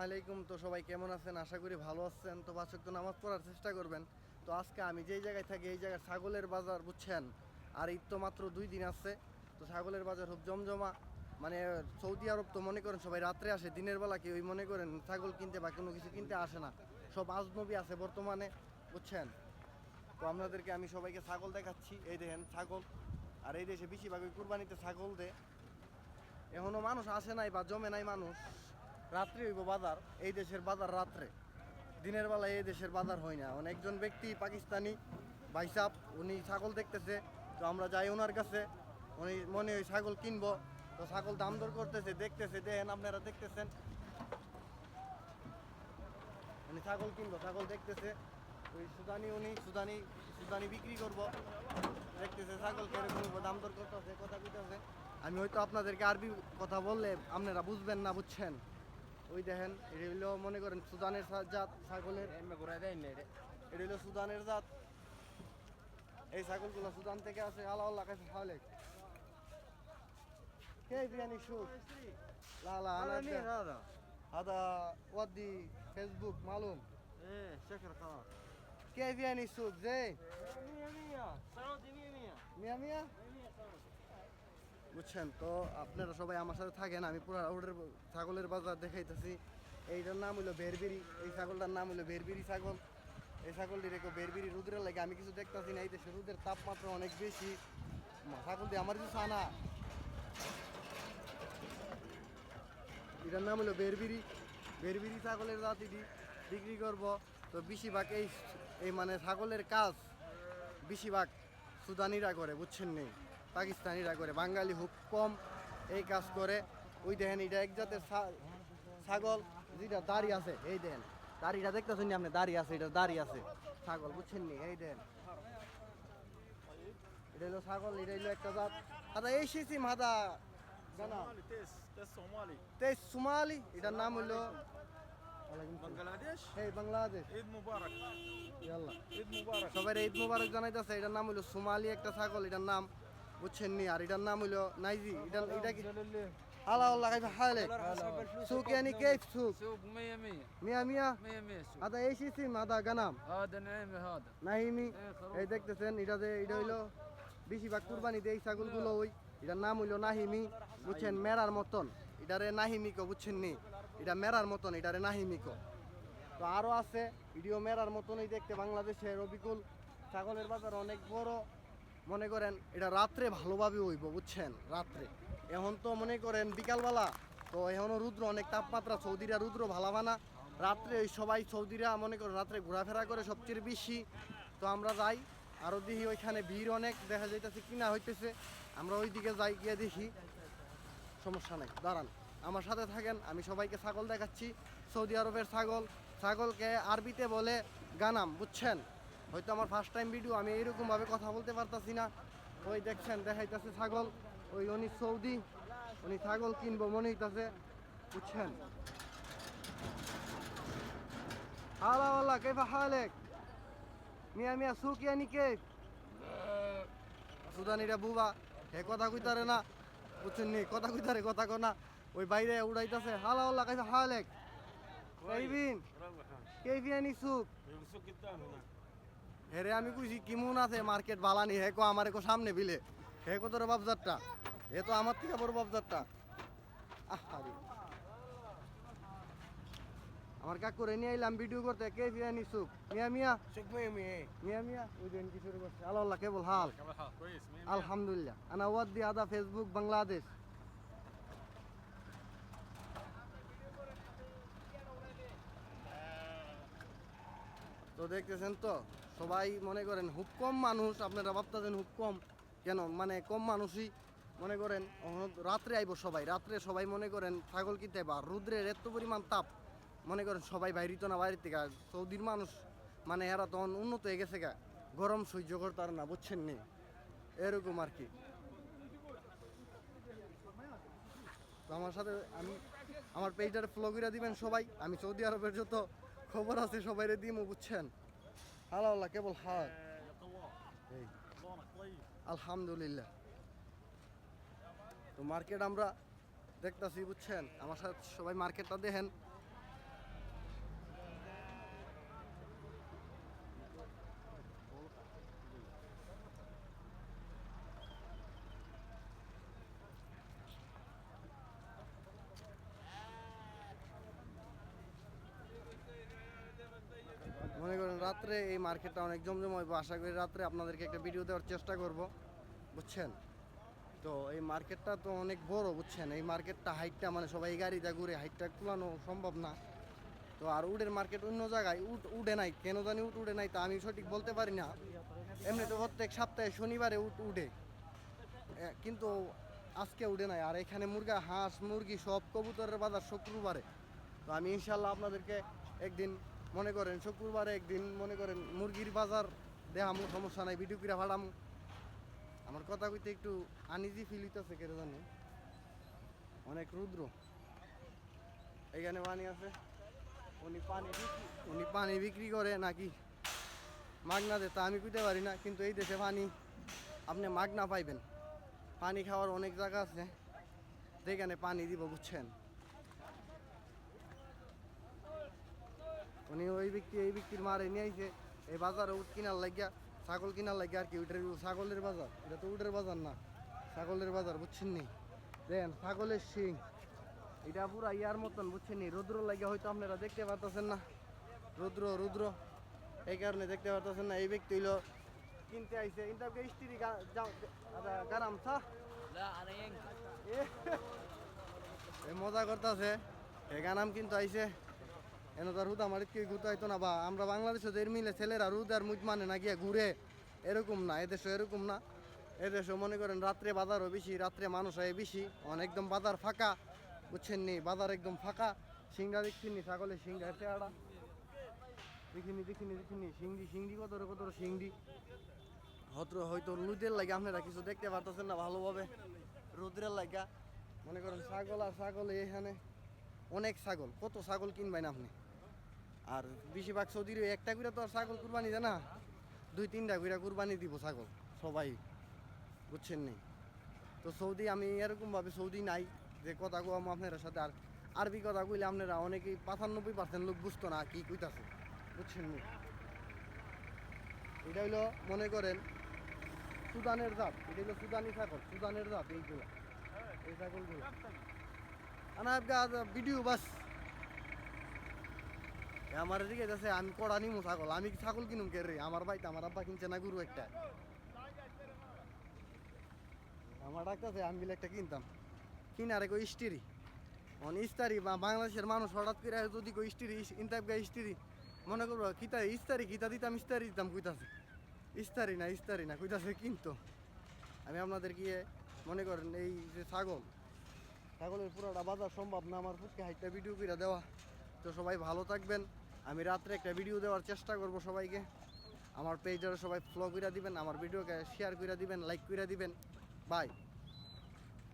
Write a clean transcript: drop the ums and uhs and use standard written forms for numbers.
আলাইকুম। তো সবাই কেমন আছেন? আশা করি ভালো আছেন। তো ৫ ওয়াক্ত নামাজ পড়ার চেষ্টা করবেন। তো আজকে আমি যেই জায়গায় থাকি এই জায়গায় ছাগলের বাজার, বুঝছেন? আর ঈদ তো মাত্র ২ দিন আছে। তো ছাগলের বাজার খুব জমজমা। মানে সৌদি আরব তো মনে করেন সবাই রাত্রে আসে, দিনের বেলা কেউ মনে করেন ছাগল কিনতে বা কোনো কিছু কিনতে আসে না। সব আজনবী আছে বর্তমানে, বুঝছেন? তো আপনাদেরকে আমি সবাইকে ছাগল দেখাচ্ছি। এই দেখেন ছাগল। আর এই দেশে বেশিরভাগ ওই কুরবানিতে ছাগল দেয়। এখনো মানুষ আসে নাই বা জমে নাই মানুষ। রাত্রে হইব বাজার, এই দেশের বাজার রাত্রে। দিনের বেলায় এই দেশের বাজার হয় না। একজন ব্যক্তি পাকিস্তানি ভাইসাব, উনি ছাগল দেখতেছে। তো আমরা যাই ওনার কাছে, উনি মনে হয় ছাগল কিনবো। তো ছাগল দাম দর করতেছে, দেখতেছে, দেখেন আপনারা দেখতেছেন। উনি ছাগল কিনবো, ছাগল দেখতেছে। ওই উনি সুদানি বিক্রি করবো। দেখতেছে ছাগল কিরকম দাম দর করতেছে, কথা কইতেছে। আমি হয়তো আপনাদেরকে আরবি কথা বললে আপনারা বুঝবেন না, বুঝছেন? ওই দেখেন, এটা হইলো মনে করেন সুদানের জাত ছাগলের। এটা হইলো সুদানের জাত। এই ছাগলগুলো সুদান থেকে আসে। আল্লাহ আল্লাহ কাছে হালেক كيف يعني شوف لا لا انا هذا مين هذا؟ هذا ودي فيسبوك معلوم ايه شكل خلاص كيف يعني سوق زين 100 سعودي 100 মিয়া মিয়া 100 سعودي বুঝছেন? তো আপনারা সবাই আমার সাথে থাকেন, আমি পুরো রোডের ছাগলের বাজার দেখাইতেছি। এইটার নাম হলো বেরবিরি। এই ছাগলটার নাম হলো বেরবিরি ছাগল। এই ছাগলটি রেখো বেরবিরি রোদের লাগে আমি কিছু দেখতেছি না। এই দেশে রোদের তাপমাত্রা অনেক বেশি। ছাগল দিয়ে আমার কিছু আনা। এটার নাম হলো বেরবিরি। বেরবিরি ছাগলের জাতিটি বিক্রি করব। তো বেশিরভাগ এই মানে ছাগলের কাজ বেশিরভাগ সুদানিরা করে, বুঝছেন? নেই পাকিস্তানিরা করে, বাঙালি খুব কম এই কাজ করে। ওই দেখেন এটা এক জাতের ছাগল, যেটা দাড়ি আছে। এই দেখেন দাড়িটা দেখতেছেন আপনি, দাড়ি আছে, এটা দাড়ি আছে ছাগল, বুঝছেন? নি এই দেখেন এটা হলো ছাগল, এটা হলো একটা জাত। আদা এই সিসিম হাদা জানা تيس صومالي তেজ সুমালি। এটার নাম হলো بنغلاديش এই বাংলাদেশ। عيد مبارك ইয়াল্লা عيد مبارك সবাই ঈদ মুবারক জানাইতেছে। এটার নাম হলো সোমালি একটা ছাগল, এটার নাম, বুঝছেন? নি আর এটার নাম হলো নাইজি। এটা কি আল্লাহ আল্লাহ কাইফ হালেক সুক يعني كيف سوق سوق 100 মিয়া মিয়া 100 سوق আদা এই সিসিম আদা গানাম هذا نعيمي هذا নাহিমি। خروف এই দেখতেছেন এটা হইলো বেশিরভাগ কুরবানিতে এই ছাগলগুলো ওই। এটার নাম হইলো নাহিমি, বুঝছেন? মেরার মতন এটারে নাহিমিকো, বুঝছেন? নি এটা মেরার মতন, এটারে নাহিমিকো। তো আরও আছে ভিডিও মেরার মতনই দেখতে বাংলাদেশে রবিকুল। ছাগলের বাজার অনেক বড়। মনে করেন এটা রাত্রে ভালোভাবে হইব, বুঝছেন? রাত্রে এখন তো মনে করেন বিকালবেলা, তো এখনও রুদ্র অনেক তাপমাত্রা। সৌদিরা রুদ্র ভালাবা না। রাত্রে ওই সবাই সৌদিরা মনে করেন রাত্রে ঘোরাফেরা করে সবচেয়ে বেশি। তো আমরা যাই, আরও দেখি ওইখানে ভিড় অনেক দেখা যাইতেছে, কিনা হইতেছে। আমরা ওই দিকে যাই, গিয়ে দেখি। সমস্যা নাই, দাঁড়ান আমার সাথে থাকেন, আমি সবাইকে ছাগল দেখাচ্ছি। সৌদি আরবের ছাগল। ছাগলকে আরবিতে বলে গানাম, বুঝছেন? হয়তো আমার ফার্স্ট টাইম ভিডিও, আমি এইরকমভাবে কথা বলতে পারতাছি না। ওই দেখছেন দেখাইতেছে ছাগল। ওই উনি সৌদি, উনি ছাগল কিনবো মনে হইতাছে, বুঝছেন? হালা ওয়াল্লাহ কেফা হালেক মিয়া মিয়া সুক ইয়ানি কেফ সুদানিরা বুবা হে কথা কইতারে না, বুঝছেন? নি কথা কইতারে কথা কোনা ওই বাইরে উড়াইতাছে। হালা ওয়াল্লাহ কেফা হালেক কাইবিন কেফিয়ানি সুক السوق الثاني هناك হেরে আমি কইছি কিমুন আছে মার্কেট বালানি। হে কো আমারে কো সামনে বিলে। হে কো তোর বাবজারটা, এ তো আমার থেকে বড় বাবজারটা। আহারে আমার কাকু রে নিয়ে আইলাম ভিডিও করতে। কেফিয়ানি সুক মিয়া মিয়া سوق 100 মিয়া মিয়া ওই দিন কি শুরু করছে। আল্লাহ আল্লাহ কেবল হাল كم الحال كويس 100 আলহামদুলিল্লাহ আনা ওয়াদি আদা ফেসবুক বাংলাদেশ। তো দেখতেছেন তো সবাই মনে করেন খুব কম মানুষ। আপনারা ভাবতেছেন খুব কম কেন, মানে কম মানুষই মনে করেন। রাত্রে আইব সবাই, রাত্রে সবাই মনে করেন ছাগল কিনতে আইব। আর রুদ্রের এত পরিমাণ তাপ, মনে করেন সবাই বাইরিত না, বাইরের থেকে। আর সৌদির মানুষ মানে এরা তখন উন্নত হয়ে গেছে গা, গরম সহ্য করতে পারে না, বুঝছেন? নি এরকম আর কি। তো আমার সাথে আমার পেজটার ফলো করে দিবেন সবাই। আমি সৌদি আরবের যত খবর আছে সবাই দিমু, বুঝছেন? আল্লাহ আল্লাহ কেবল হাত এই صونك طيب আলহামদুলিল্লাহ। তো মার্কেট আমরা দেখতাছি, বুঝছেন? আমার সাথে সবাই মার্কেটটা দেখেন। রাত্রে এই মার্কেটটা অনেক জমজম হইব, আশা করি রাত্রে আপনাদেরকে একটা ভিডিও দেওয়ার চেষ্টা করব, বুঝছেন। তো এই মার্কেটটা তো অনেক বড়, বুঝছেন। এই মার্কেটটা হাইটটা মানে সবাই গাড়িতে ঘুরে, হাইটটা কুলানো সম্ভব না। তো আর উডের মার্কেট অন্য জায়গায়, উডে নাই, কেন জানি উডে নাই, তা আমি সঠিক বলতে পারি না। এমনি তো প্রত্যেক সপ্তাহে শনিবারে উডে, কিন্তু আজকে উডে নাই। আর এখানে মুরগা, হাঁস, মুরগি সব কবুতরের বাজার শুক্রবারে। তো আমি ইনশাল্লাহ আপনাদেরকে একদিন মনে করেন শুক্রবারে একদিন মনে করেন মুরগির বাজার দেখামু, সমস্যা নাই, ভিডিও করে ভাড়ামু। আমার কথা কইতে একটু আনইজি ফিল হইতেছে, কেন জানি অনেক রুদ্র। এখানে পানি আছে, উনি পানি বিক্রি করে নাকি মাগনা দে তা আমি কইতে পারি না, কিন্তু এই দেশে পানি আপনি মাগনা পাইবেন। পানি খাওয়ার অনেক জায়গা আছে যেখানে পানি দিব, বুঝছেন। উনি ওই ব্যক্তি এই ব্যক্তির মারে নিয়ে আইছে এই বাজারে উট কিনার লাগিয়া, ছাগল কিনার লাগিয়া আর কি। ওইটার ছাগলের বাজার, এটা তো উটের বাজার না, ছাগলের বাজার, বুঝছেন নি। দেন ছাগলের শিং, এটা পুরা ইয়ার মতন, বুঝছেন নি। রৌদ্র লাগিয়া হয়তো আপনারা দেখতে পারতেছেন না, রৌদ্র এই কারণে দেখতে পারতেছেন না। এই ব্যক্তি হইলো কিনতে আইছে, ইন্টারকে স্ত্রী গারাম চা মজা করতেছে, এ গানাম কিন্তু আইছে। এনে তার হুদা মারিত কেউ ঘুরতে হইতো না, বা আমরা বাংলাদেশে এর মিলে ছেলেরা রুদ আর মুজ মানে না গিয়া ঘুরে, এরকম না। এদেশে এরকম না, এদেশে মনে করেন রাত্রে বাজারও বেশি, রাত্রে মানুষ হয় বেশি, একদম বাজার ফাঁকা, বুঝছেন নি। বাজার একদম ফাঁকা। সিংড়া দেখছেন নি, ছাগলের সিংড়া চেহারা দেখিনি সিংড়ি কত সিংড়ি হয়তো রোদের লাগে আপনারা কিছু দেখতে পারতেছেন না ভালোভাবে, রোদ্রের লাগা। মনে করেন ছাগল আর ছাগল, এখানে অনেক ছাগল, কত ছাগল কিনবেন আপনি। আর বেশিরভাগ সৌদির একটা করে তো আর ছাগল কুরবানি দেয় না, 2-3টা করে কুরবানি দিব ছাগল সবাই, বুঝছেন নি। তো সৌদি আমি এরকমভাবে সৌদি নাই যে কথা কম আপনার সাথে। আর আরবি কথা কইলে আপনারা অনেকেই 95% লোক বুঝতো না কি কইতাছে, বুঝছেন নি। এটা হইলো মনে করেন সুদানের জাত, এটা হইলো সুদানি ছাগল, সুদানের জাত এইগুলো, এই ছাগলগুলো। আনা ভিডিও বাস আমার দিকে যাচ্ছে, আমি কড়া নিমু ছাগল, আমি কি ছাগল কিনুম কে রে? আমার বাড়িতে আমার আব্বা কিনছে না গরু একটা, আমার ডাকতেছে আমি বলে একটা কিনতাম, কিনারে কই স্টিরি ইস্তারি। বা বাংলাদেশের মানুষ হঠাৎ করে যদি কই স্টিরি ইনতাব গা স্টিরি, মনে করবো কিতা ইস্তারি, কিতা দিতাম ইস্তারি দিতাম, কইতাছে ইস্তারি না কইতাছে কিন্তু। আমি আপনাদের গিয়ে মনে করেন এই যে ছাগলের পুরোটা বাজার সম্ভব না আমার পক্ষে একটা ভিডিও করে দেওয়া। তো সবাই ভালো থাকবেন, আমি রাত্রে একটা ভিডিও দেওয়ার চেষ্টা করব সবাইকে। আমার পেজে সবাই ফলো করে দিবেন, আমার ভিডিওকে শেয়ার করে দিবেন, লাইক করে দিবেন। বাই।